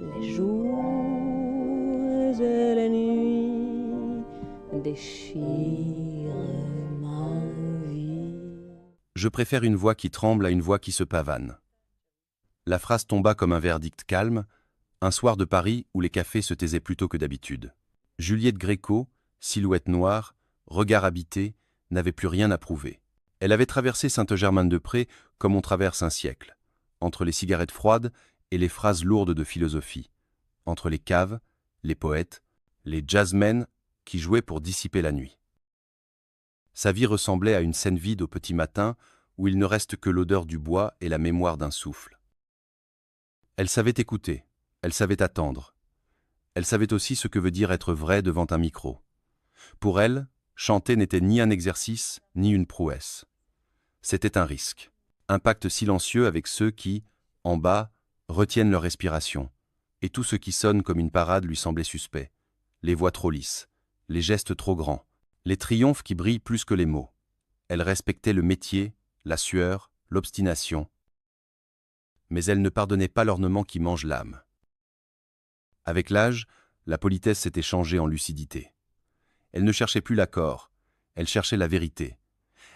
Les jours et les nuits déchirent ma vie. Je préfère une voix qui tremble à une voix qui se pavane. La phrase tomba comme un verdict calme, un soir de Paris où les cafés se taisaient plus tôt que d'habitude. Juliette Gréco, silhouette noire, regard habité, n'avait plus rien à prouver. Elle avait traversé Saint-Germain-de-Prés comme on traverse un siècle, entre les cigarettes froides et les phrases lourdes de philosophie, entre les caves, les poètes, les jazzmen qui jouaient pour dissiper la nuit. Sa vie ressemblait à une scène vide au petit matin où il ne reste que l'odeur du bois et la mémoire d'un souffle. Elle savait écouter, elle savait attendre. Elle savait aussi ce que veut dire être vrai devant un micro. Pour elle, chanter n'était ni un exercice, ni une prouesse. C'était un risque, un pacte silencieux avec ceux qui, en bas, retiennent leur respiration, et tout ce qui sonne comme une parade lui semblait suspect. Les voix trop lisses, les gestes trop grands, les triomphes qui brillent plus que les mots. Elle respectait le métier, la sueur, l'obstination. Mais elle ne pardonnait pas l'ornement qui mange l'âme. Avec l'âge, la politesse s'était changée en lucidité. Elle ne cherchait plus l'accord, elle cherchait la vérité.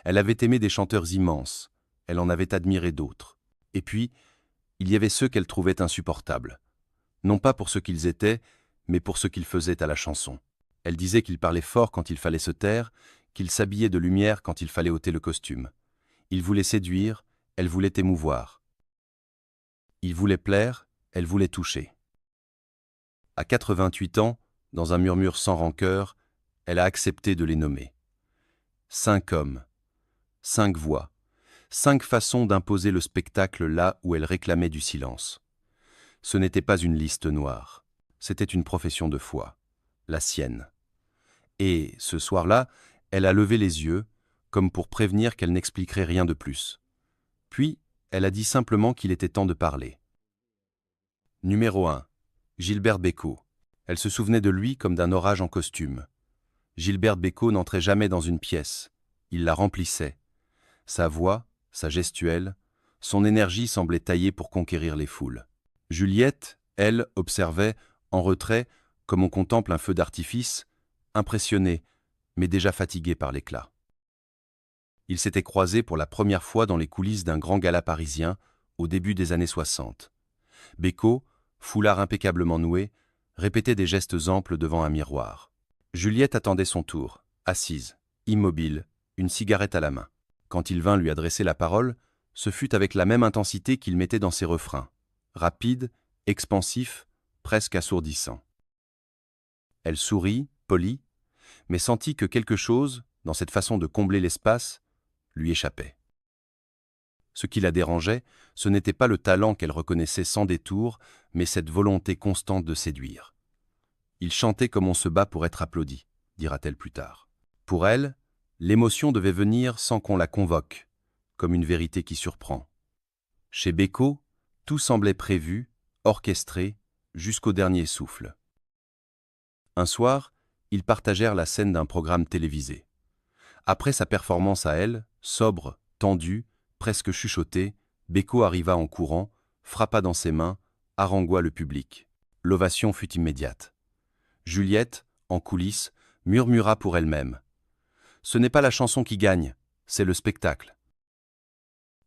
Elle avait aimé des chanteurs immenses, elle en avait admiré d'autres. Et puis, il y avait ceux qu'elle trouvait insupportables. Non pas pour ce qu'ils étaient, mais pour ce qu'ils faisaient à la chanson. Elle disait qu'ils parlaient fort quand il fallait se taire, qu'ils s'habillaient de lumière quand il fallait ôter le costume. Ils voulaient séduire, elle voulait émouvoir. Ils voulaient plaire, elle voulait toucher. À 88 ans, dans un murmure sans rancœur, elle a accepté de les nommer. 5 hommes, 5 voix, 5 façons d'imposer le spectacle là où elle réclamait du silence. Ce n'était pas une liste noire, c'était une profession de foi, la sienne. Et, ce soir-là, elle a levé les yeux, comme pour prévenir qu'elle n'expliquerait rien de plus. Puis, elle a dit simplement qu'il était temps de parler. Numéro 1. Gilbert Bécaud. Elle se souvenait de lui comme d'un orage en costume. Gilbert Bécaud n'entrait jamais dans une pièce. Il la remplissait. Sa voix, sa gestuelle, son énergie semblaient taillées pour conquérir les foules. Juliette, elle, observait, en retrait, comme on contemple un feu d'artifice, impressionnée, mais déjà fatiguée par l'éclat. Ils s'étaient croisés pour la première fois dans les coulisses d'un grand gala parisien, au début des années 60. Bécaud, foulard impeccablement noué, répétait des gestes amples devant un miroir. Juliette attendait son tour, assise, immobile, une cigarette à la main. Quand il vint lui adresser la parole, ce fut avec la même intensité qu'il mettait dans ses refrains, rapide, expansif, presque assourdissant. Elle sourit, polie, mais sentit que quelque chose, dans cette façon de combler l'espace, lui échappait. Ce qui la dérangeait, ce n'était pas le talent qu'elle reconnaissait sans détour, mais cette volonté constante de séduire. Il chantait comme on se bat pour être applaudi, dira-t-elle plus tard. Pour elle, l'émotion devait venir sans qu'on la convoque, comme une vérité qui surprend. Chez Bécaud, tout semblait prévu, orchestré, jusqu'au dernier souffle. Un soir, ils partagèrent la scène d'un programme télévisé. Après sa performance à elle, sobre, tendue, presque chuchotée, Bécaud arriva en courant, frappa dans ses mains, harangua le public. L'ovation fut immédiate. Juliette, en coulisses, murmura pour elle-même. « Ce n'est pas la chanson qui gagne, c'est le spectacle. »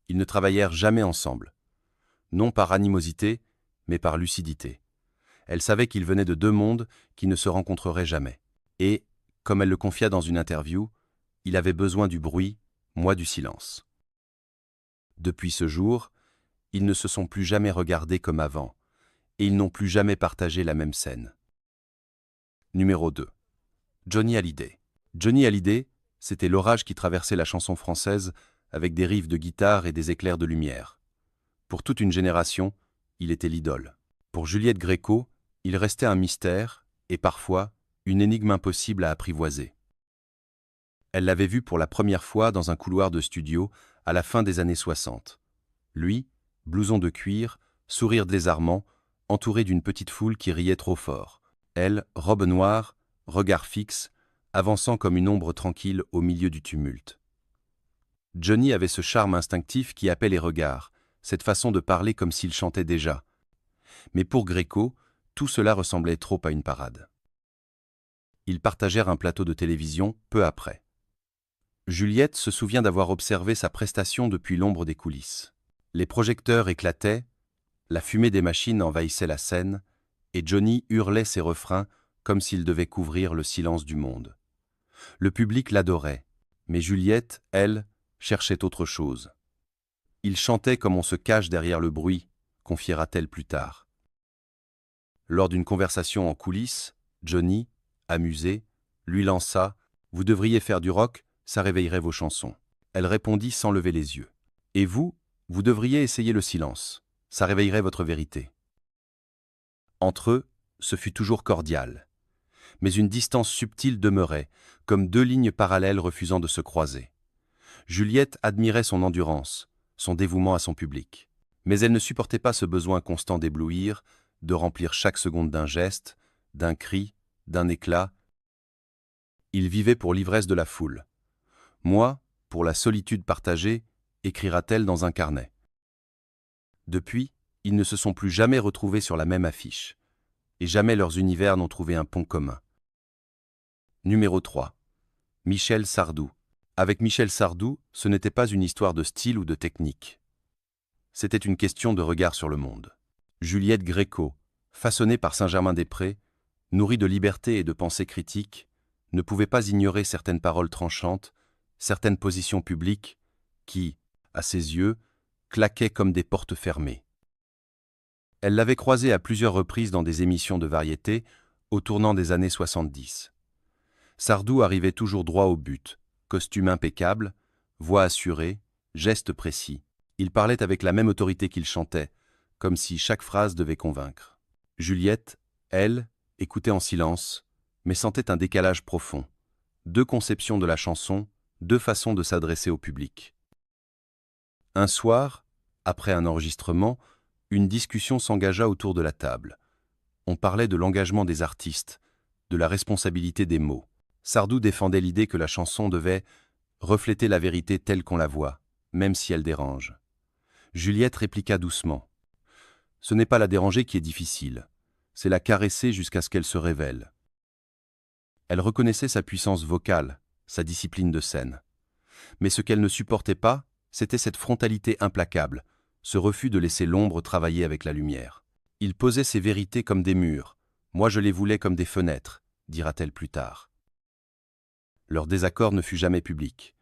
Ils ne travaillèrent jamais ensemble. Non par animosité, mais par lucidité. Elle savait qu'ils venaient de deux mondes qui ne se rencontreraient jamais. Et, comme elle le confia dans une interview, il avait besoin du bruit, moi du silence. Depuis ce jour, ils ne se sont plus jamais regardés comme avant, et ils n'ont plus jamais partagé la même scène. Numéro 2. Johnny Hallyday. Johnny Hallyday, c'était l'orage qui traversait la chanson française avec des riffs de guitare et des éclairs de lumière. Pour toute une génération, il était l'idole. Pour Juliette Gréco, il restait un mystère et parfois une énigme impossible à apprivoiser. Elle l'avait vu pour la première fois dans un couloir de studio à la fin des années 60. Lui, blouson de cuir, sourire désarmant, entouré d'une petite foule qui riait trop fort. Elle, robe noire, regard fixe, avançant comme une ombre tranquille au milieu du tumulte. Johnny avait ce charme instinctif qui appelle les regards, cette façon de parler comme s'il chantait déjà. Mais pour Gréco, Tout cela ressemblait trop à une parade. Ils partagèrent un plateau de télévision peu après. Juliette se souvient d'avoir observé sa prestation depuis l'ombre des coulisses. Les projecteurs éclataient, la fumée des machines envahissait la scène, et Johnny hurlait ses refrains comme s'il devait couvrir le silence du monde. Le public l'adorait, mais Juliette, elle, cherchait autre chose. Il chantait comme on se cache derrière le bruit, confiera-t-elle plus tard. Lors d'une conversation en coulisses, Johnny, amusé, lui lança « Vous devriez faire du rock, ça réveillerait vos chansons ». Elle répondit sans lever les yeux. « Et vous, vous devriez essayer le silence, ça réveillerait votre vérité ». Entre eux, ce fut toujours cordial. Mais une distance subtile demeurait, comme deux lignes parallèles refusant de se croiser. Juliette admirait son endurance, son dévouement à son public. Mais elle ne supportait pas ce besoin constant d'éblouir, de remplir chaque seconde d'un geste, d'un cri, d'un éclat. Il vivait pour l'ivresse de la foule. Moi, pour la solitude partagée, écrira-t-elle dans un carnet. Depuis, ils ne se sont plus jamais retrouvés sur la même affiche, et jamais leurs univers n'ont trouvé un pont commun. Numéro 3. Michel Sardou. Avec Michel Sardou, ce n'était pas une histoire de style ou de technique. C'était une question de regard sur le monde. Juliette Gréco, façonnée par Saint-Germain-des-Prés, nourrie de liberté et de pensée critique, ne pouvait pas ignorer certaines paroles tranchantes, certaines positions publiques qui, à ses yeux, claquaient comme des portes fermées. Elle l'avait croisé à plusieurs reprises dans des émissions de variété au tournant des années 70. Sardou arrivait toujours droit au but, costume impeccable, voix assurée, gestes précis. Il parlait avec la même autorité qu'il chantait, comme si chaque phrase devait convaincre. Juliette, elle, écoutait en silence, mais sentait un décalage profond. Deux conceptions de la chanson, deux façons de s'adresser au public. Un soir, après un enregistrement, une discussion s'engagea autour de la table. On parlait de l'engagement des artistes, de la responsabilité des mots. Sardou défendait l'idée que la chanson devait refléter la vérité telle qu'on la voit, même si elle dérange. Juliette répliqua doucement. « Ce n'est pas la déranger qui est difficile, c'est la caresser jusqu'à ce qu'elle se révèle. » Elle reconnaissait sa puissance vocale, sa discipline de scène. Mais ce qu'elle ne supportait pas, c'était cette frontalité implacable, ce refus de laisser l'ombre travailler avec la lumière. Il posait ses vérités comme des murs, moi je les voulais comme des fenêtres, dira-t-elle plus tard. Leur désaccord ne fut jamais public,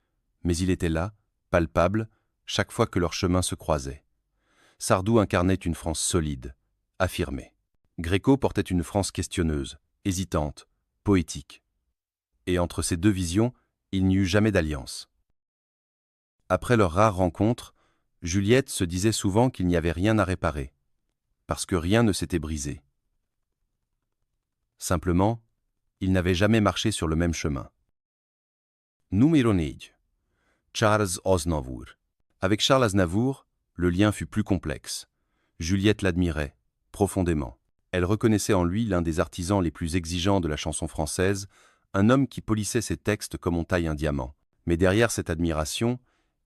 mais il était là, palpable, chaque fois que leurs chemins se croisaient. Sardou incarnait une France solide, affirmée. Gréco portait une France questionneuse, hésitante, poétique. Et entre ces deux visions, il n'y eut jamais d'alliance. Après leur rare rencontre, Juliette se disait souvent qu'il n'y avait rien à réparer, parce que rien ne s'était brisé. Simplement, ils n'avaient jamais marché sur le même chemin. Numéro 9. Charles Aznavour. Avec Charles Aznavour, le lien fut plus complexe. Juliette l'admirait, profondément. Elle reconnaissait en lui l'un des artisans les plus exigeants de la chanson française, un homme qui polissait ses textes comme on taille un diamant. Mais derrière cette admiration,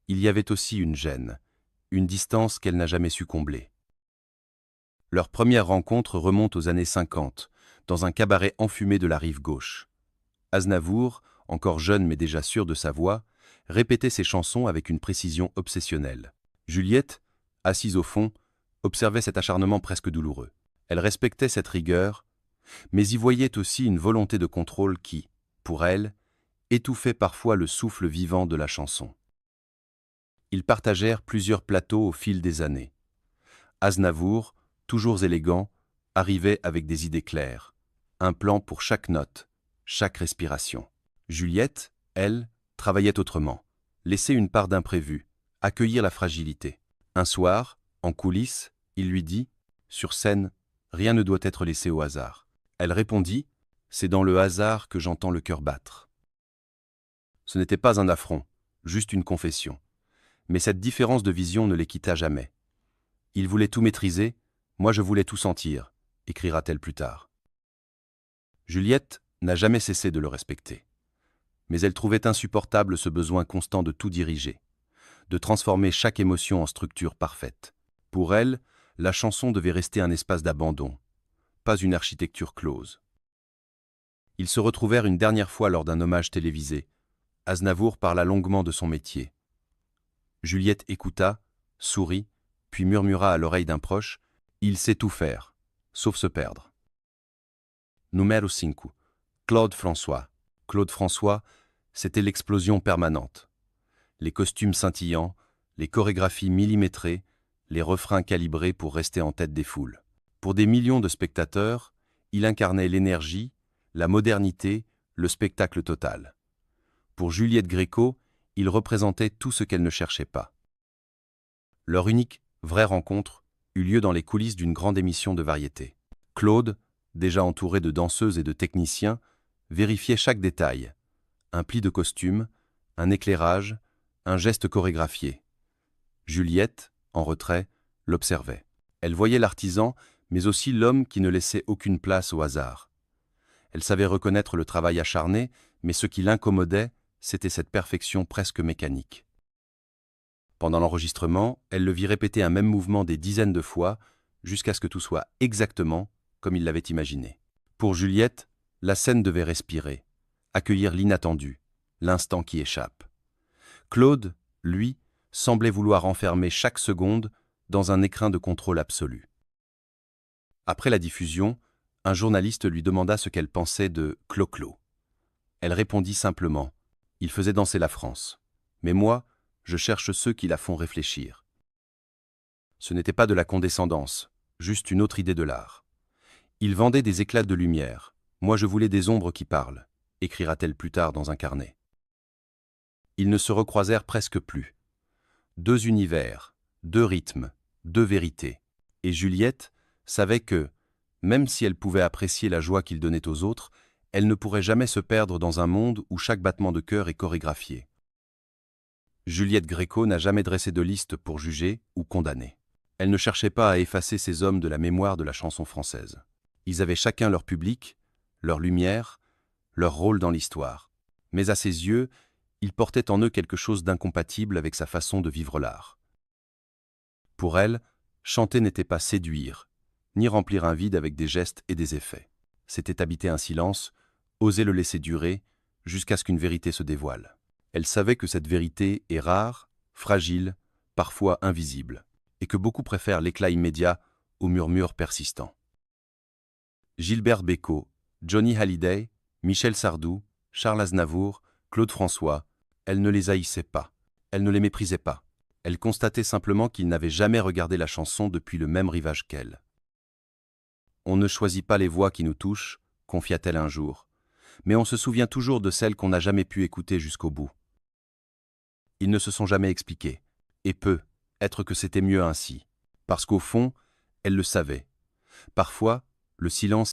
il y avait aussi une gêne, une distance qu'elle n'a jamais su combler. Leur première rencontre remonte aux années 50, dans un cabaret enfumé de la rive gauche. Aznavour, encore jeune mais déjà sûr de sa voix, répétait ses chansons avec une précision obsessionnelle. Juliette, assise au fond, observait cet acharnement presque douloureux. Elle respectait cette rigueur, mais y voyait aussi une volonté de contrôle qui, pour elle, étouffait parfois le souffle vivant de la chanson. Ils partagèrent plusieurs plateaux au fil des années. Aznavour, toujours élégant, arrivait avec des idées claires, un plan pour chaque note, chaque respiration. Juliette, elle, travaillait autrement, laisser une part d'imprévu, accueillir la fragilité. Un soir, en coulisses, il lui dit « Sur scène, rien ne doit être laissé au hasard. » Elle répondit « C'est dans le hasard que j'entends le cœur battre. » Ce n'était pas un affront, juste une confession. Mais cette différence de vision ne les quitta jamais. Il voulait tout maîtriser, moi je voulais tout sentir, écrira-t-elle plus tard. Juliette n'a jamais cessé de le respecter. Mais elle trouvait insupportable ce besoin constant de tout diriger, de transformer chaque émotion en structure parfaite. Pour elle, la chanson devait rester un espace d'abandon, pas une architecture close. Ils se retrouvèrent une dernière fois lors d'un hommage télévisé. Aznavour parla longuement de son métier. Juliette écouta, sourit, puis murmura à l'oreille d'un proche « Il sait tout faire, sauf se perdre ». Numéro 5. Claude François. Claude François, c'était l'explosion permanente. Les costumes scintillants, les chorégraphies millimétrées, les refrains calibrés pour rester en tête des foules. Pour des millions de spectateurs, il incarnait l'énergie, la modernité, le spectacle total. Pour Juliette Gréco, il représentait tout ce qu'elle ne cherchait pas. Leur unique, vraie rencontre eut lieu dans les coulisses d'une grande émission de variété. Claude, déjà entouré de danseuses et de techniciens, vérifiait chaque détail. Un pli de costume, un éclairage, un geste chorégraphié. Juliette, en retrait, l'observait. Elle voyait l'artisan, mais aussi l'homme qui ne laissait aucune place au hasard. Elle savait reconnaître le travail acharné, mais ce qui l'incommodait, c'était cette perfection presque mécanique. Pendant l'enregistrement, elle le vit répéter un même mouvement des dizaines de fois, jusqu'à ce que tout soit exactement comme il l'avait imaginé. Pour Juliette, la scène devait respirer, accueillir l'inattendu, l'instant qui échappe. Claude, lui, semblait vouloir enfermer chaque seconde dans un écrin de contrôle absolu. Après la diffusion, un journaliste lui demanda ce qu'elle pensait de « Clo-Clo ». Elle répondit simplement « Il faisait danser la France. Mais moi, je cherche ceux qui la font réfléchir. » Ce n'était pas de la condescendance, juste une autre idée de l'art. Il vendait des éclats de lumière. Moi, je voulais des ombres qui parlent, écrira-t-elle plus tard dans un carnet. Ils ne se recroisèrent presque plus. Deux univers, deux rythmes, deux vérités. Et Juliette savait que, même si elle pouvait apprécier la joie qu'il donnait aux autres, elle ne pourrait jamais se perdre dans un monde où chaque battement de cœur est chorégraphié. Juliette Gréco n'a jamais dressé de liste pour juger ou condamner. Elle ne cherchait pas à effacer ces hommes de la mémoire de la chanson française. Ils avaient chacun leur public, leur lumière, leur rôle dans l'histoire. Mais à ses yeux, ils portaient en eux quelque chose d'incompatible avec sa façon de vivre l'art. Pour elle, chanter n'était pas séduire, ni remplir un vide avec des gestes et des effets. C'était habiter un silence, oser le laisser durer, jusqu'à ce qu'une vérité se dévoile. Elle savait que cette vérité est rare, fragile, parfois invisible, et que beaucoup préfèrent l'éclat immédiat au murmure persistant. Gilbert Bécaud, Johnny Hallyday, Michel Sardou, Charles Aznavour, Claude François, elle ne les haïssait pas, elle ne les méprisait pas. Elle constatait simplement qu'ils n'avaient jamais regardé la chanson depuis le même rivage qu'elle. On ne choisit pas les voix qui nous touchent, confia-t-elle un jour, mais on se souvient toujours de celles qu'on n'a jamais pu écouter jusqu'au bout. Ils ne se sont jamais expliqués, et peut-être que c'était mieux ainsi, parce qu'au fond, elle le savait. Parfois, le silence